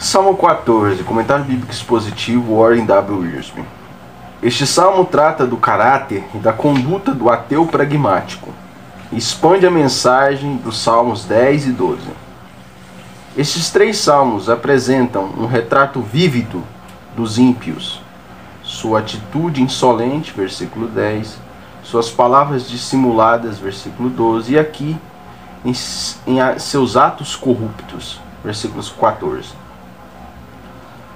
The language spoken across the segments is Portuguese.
Salmo 14, comentário bíblico expositivo, Warren W. Wiersbe. Este salmo trata do caráter e da conduta do ateu pragmático e expande a mensagem dos salmos 10 e 12. Estes três salmos apresentam um retrato vívido dos ímpios, sua atitude insolente, versículo 10, suas palavras dissimuladas, versículo 12, e aqui em seus atos corruptos, versículos 14.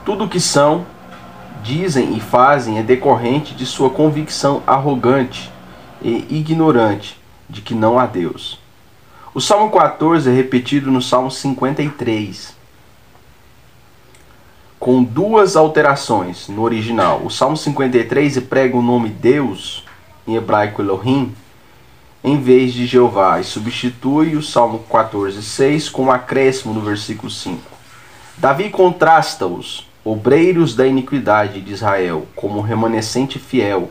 Tudo o que são, dizem e fazem é decorrente de sua convicção arrogante e ignorante de que não há Deus. O Salmo 14 é repetido no Salmo 53, com duas alterações no original. O Salmo 53 prega o nome Deus, em hebraico Elohim, em vez de Jeová, e substitui o Salmo 14:6 com um acréscimo no versículo 5. Davi contrasta-os, obreiros da iniquidade de Israel, como remanescente fiel,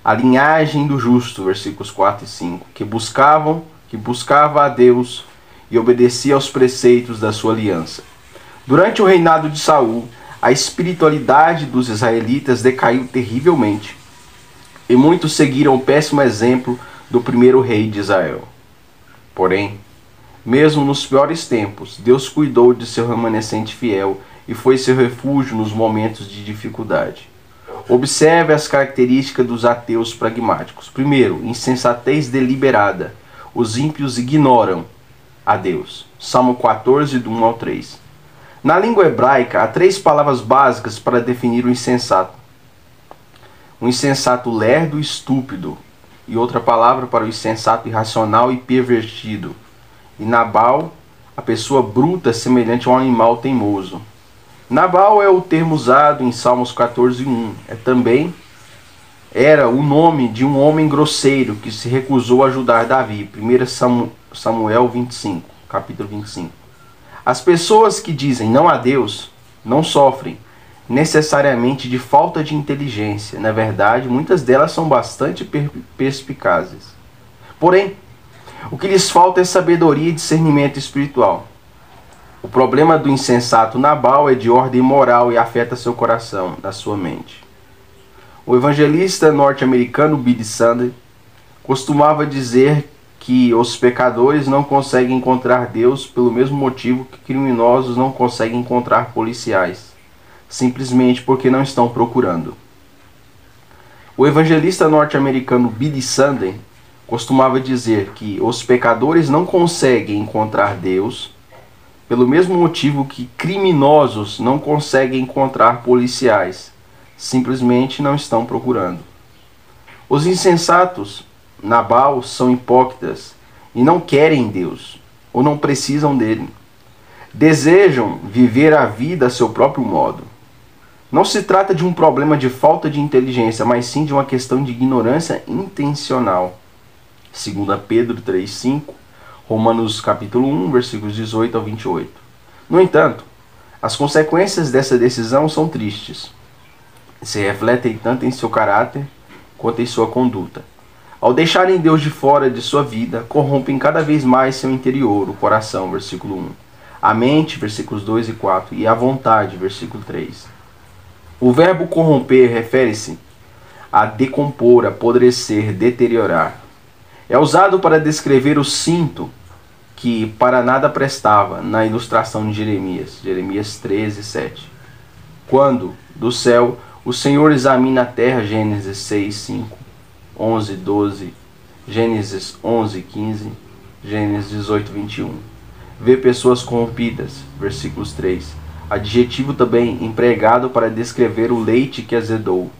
a linhagem do justo, versículos 4 e 5, que buscava a Deus e obedecia aos preceitos da sua aliança. Durante o reinado de Saul, a espiritualidade dos israelitas decaiu terrivelmente, e muitos seguiram o péssimo exemplo do primeiro rei de Israel. Porém, mesmo nos piores tempos, Deus cuidou de seu remanescente fiel e foi seu refúgio nos momentos de dificuldade. Observe as características dos ateus pragmáticos. Primeiro, insensatez deliberada. Os ímpios ignoram a Deus. Salmo 14, do 1 ao 3. Na língua hebraica, há três palavras básicas para definir o insensato. O insensato lerdo e estúpido, e outra palavra para o insensato irracional e pervertido. E Nabal, a pessoa bruta semelhante a um animal teimoso. Nabal é o termo usado em Salmos 14:1. Também era o nome de um homem grosseiro que se recusou a ajudar Davi. 1 Samuel 25, capítulo 25. As pessoas que dizem não a Deus não sofrem necessariamente de falta de inteligência. Na verdade, muitas delas são bastante perspicazes. Porém, o que lhes falta é sabedoria e discernimento espiritual. O problema do insensato Nabal é de ordem moral e afeta seu coração, da sua mente. O evangelista norte-americano Billy Sunday costumava dizer que os pecadores não conseguem encontrar Deus pelo mesmo motivo que criminosos não conseguem encontrar policiais, simplesmente porque não estão procurando. O evangelista norte-americano Billy Sunday costumava dizer que os pecadores não conseguem encontrar Deus pelo mesmo motivo que criminosos não conseguem encontrar policiais, simplesmente não estão procurando. Os insensatos, Nabal, são hipócritas e não querem Deus, ou não precisam dele. Desejam viver a vida a seu próprio modo. Não se trata de um problema de falta de inteligência, mas sim de uma questão de ignorância intencional. 2 Pedro 3:5, Romanos capítulo 1, versículos 18 ao 28. No entanto, as consequências dessa decisão são tristes. Se refletem tanto em seu caráter quanto em sua conduta. Ao deixarem Deus de fora de sua vida, corrompem cada vez mais seu interior, o coração, versículo 1. A mente, versículos 2 e 4, e a vontade, versículo 3. O verbo corromper refere-se a decompor, apodrecer, deteriorar. É usado para descrever o cinto que para nada prestava na ilustração de Jeremias 13:7. Quando, do céu, o Senhor examina a terra, Gênesis 6:5, 11:12, Gênesis 11:15, Gênesis 18:21. Vê pessoas corrompidas, versículos 3. Adjetivo também empregado para descrever o leite que azedou.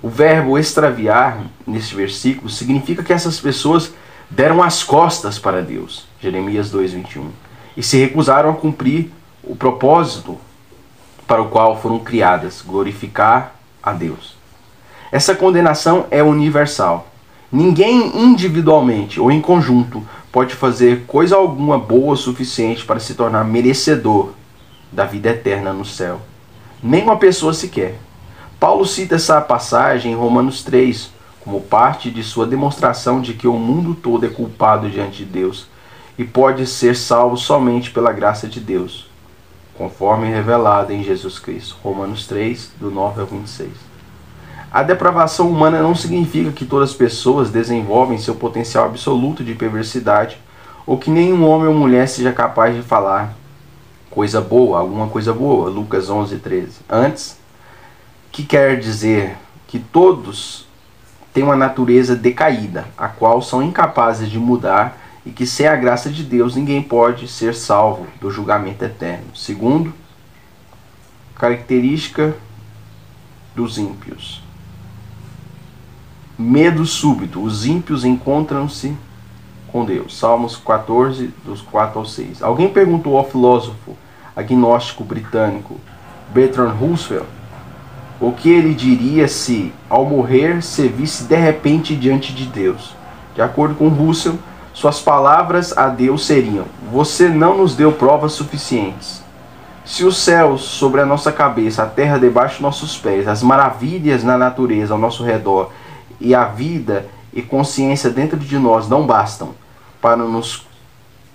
O verbo extraviar, neste versículo, significa que essas pessoas deram as costas para Deus, Jeremias 2:21, e se recusaram a cumprir o propósito para o qual foram criadas, glorificar a Deus. Essa condenação é universal. Ninguém individualmente ou em conjunto pode fazer coisa alguma boa o suficiente para se tornar merecedor da vida eterna no céu. Nem uma pessoa sequer. Paulo cita essa passagem em Romanos 3 como parte de sua demonstração de que o mundo todo é culpado diante de Deus e pode ser salvo somente pela graça de Deus. conforme revelado em Jesus Cristo. Romanos 3, do 9 ao 26. A depravação humana não significa que todas as pessoas desenvolvem seu potencial absoluto de perversidade, ou que nenhum homem ou mulher seja capaz de falar coisa boa, alguma coisa boa, Lucas 11, 13. Antes, que quer dizer que todos têm uma natureza decaída, a qual são incapazes de mudar, e que sem a graça de Deus ninguém pode ser salvo do julgamento eterno. Segundo, característica dos ímpios. Medo súbito. Os ímpios encontram-se com Deus. Salmos 14, dos 4 ao 6. Alguém perguntou ao filósofo agnóstico britânico Bertrand Russell o que ele diria se, ao morrer, se visse de repente diante de Deus. De acordo com Russell, suas palavras a Deus seriam: você não nos deu provas suficientes. Se os céus sobre a nossa cabeça, a terra debaixo de nossos pés, as maravilhas na natureza ao nosso redor e a vida e consciência dentro de nós não bastam para nos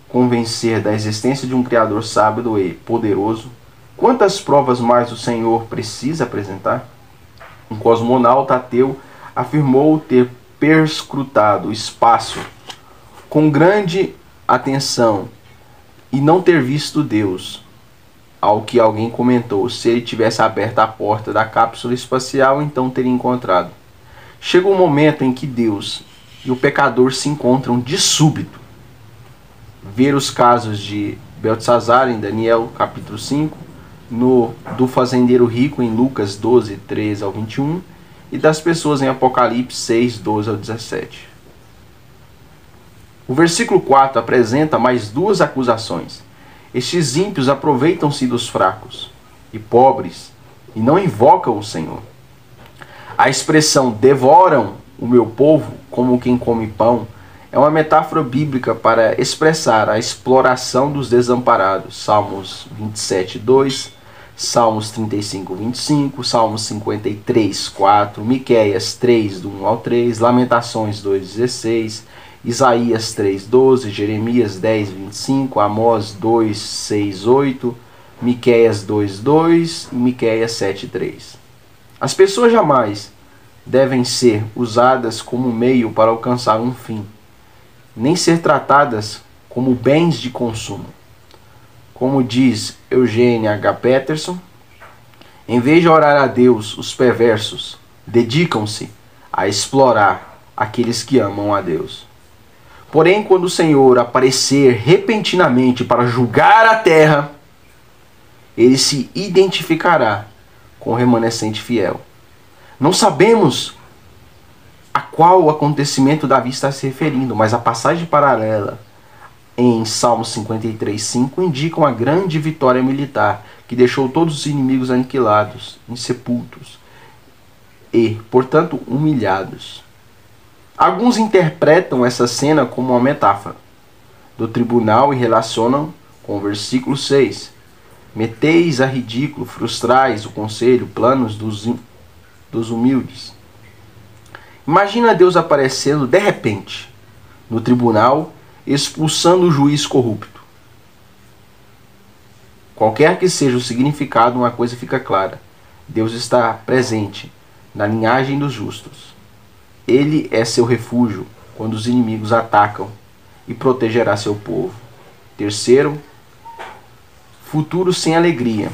convencer da existência de um Criador sábio e poderoso, quantas provas mais o Senhor precisa apresentar? Um cosmonauta ateu afirmou ter perscrutado o espaço com grande atenção e não ter visto Deus. Ao que alguém comentou: se ele tivesse aberto a porta da cápsula espacial, então teria encontrado. Chega um momento em que Deus e o pecador se encontram de súbito. Ver os casos de Beltesazar em Daniel capítulo 5, do fazendeiro rico em Lucas 12, 13 ao 21, e das pessoas em Apocalipse 6, 12 ao 17. O versículo 4 apresenta mais duas acusações. Estes ímpios aproveitam-se dos fracos e pobres e não invocam o Senhor. A expressão devoram o meu povo como quem come pão é uma metáfora bíblica para expressar a exploração dos desamparados. Salmos 27, 2, Salmos 35, 25, Salmos 53, 4, Miqueias 3, do 1 ao 3, Lamentações 2, 16, Isaías 3, 12, Jeremias 10, 25, Amós 2, 6, 8, Miqueias 2, 2 e Miqueias 7, 3. As pessoas jamais devem ser usadas como meio para alcançar um fim, nem ser tratadas como bens de consumo. Como diz Eugene H. Peterson, em vez de orar a Deus, os perversos dedicam-se a explorar aqueles que amam a Deus. Porém, quando o Senhor aparecer repentinamente para julgar a terra, ele se identificará com o remanescente fiel. Não sabemos a qual acontecimento Davi está se referindo, mas a passagem paralela em Salmo 53, 5 indica uma grande vitória militar que deixou todos os inimigos aniquilados, insepultos e, portanto, humilhados. Alguns interpretam essa cena como uma metáfora do tribunal e relacionam com o versículo 6. Meteis a ridículo, frustrais o conselho, planos dos humildes. Imagina Deus aparecendo de repente no tribunal, expulsando o juiz corrupto. Qualquer que seja o significado, uma coisa fica clara: Deus está presente na linhagem dos justos. Ele é seu refúgio quando os inimigos atacam e protegerá seu povo. Terceiro, futuro sem alegria.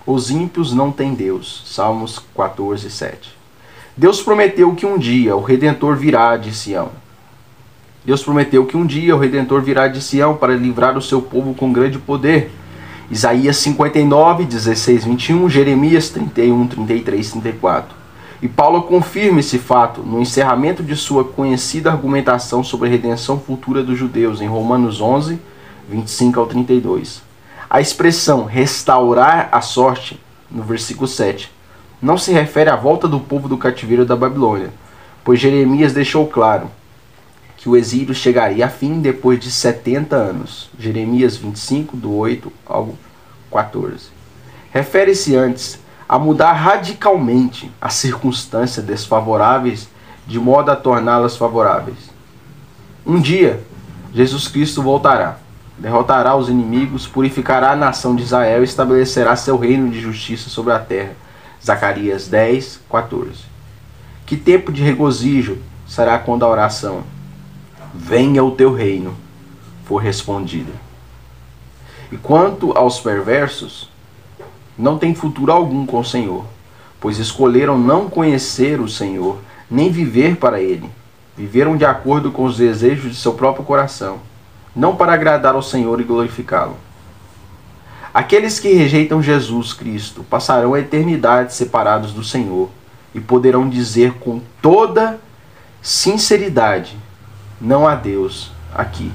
Os ímpios não têm Deus. Salmos 14, 7. Deus prometeu que um dia o Redentor virá de Sião. Deus prometeu que um dia o Redentor virá de Sião para livrar o seu povo com grande poder. Isaías 59, 16, 21, Jeremias 31, 33, 34. E Paulo confirma esse fato no encerramento de sua conhecida argumentação sobre a redenção futura dos judeus, em Romanos 11, 25 ao 32. A expressão restaurar a sorte, no versículo 7, não se refere à volta do povo do cativeiro da Babilônia, pois Jeremias deixou claro que o exílio chegaria a fim depois de 70 anos. Jeremias 25, do 8 ao 14. Refere-se antes a mudar radicalmente as circunstâncias desfavoráveis de modo a torná-las favoráveis. Um dia, Jesus Cristo voltará. derrotará os inimigos, purificará a nação de Israel e estabelecerá seu reino de justiça sobre a terra. Zacarias 10, 14. Que tempo de regozijo será quando a oração venha o teu reino for respondida. E quanto aos perversos, não tem futuro algum com o Senhor, pois escolheram não conhecer o Senhor, nem viver para Ele. Viveram de acordo com os desejos de seu próprio coração, não para agradar ao Senhor e glorificá-lo. Aqueles que rejeitam Jesus Cristo passarão a eternidade separados do Senhor e poderão dizer com toda sinceridade: não há Deus aqui.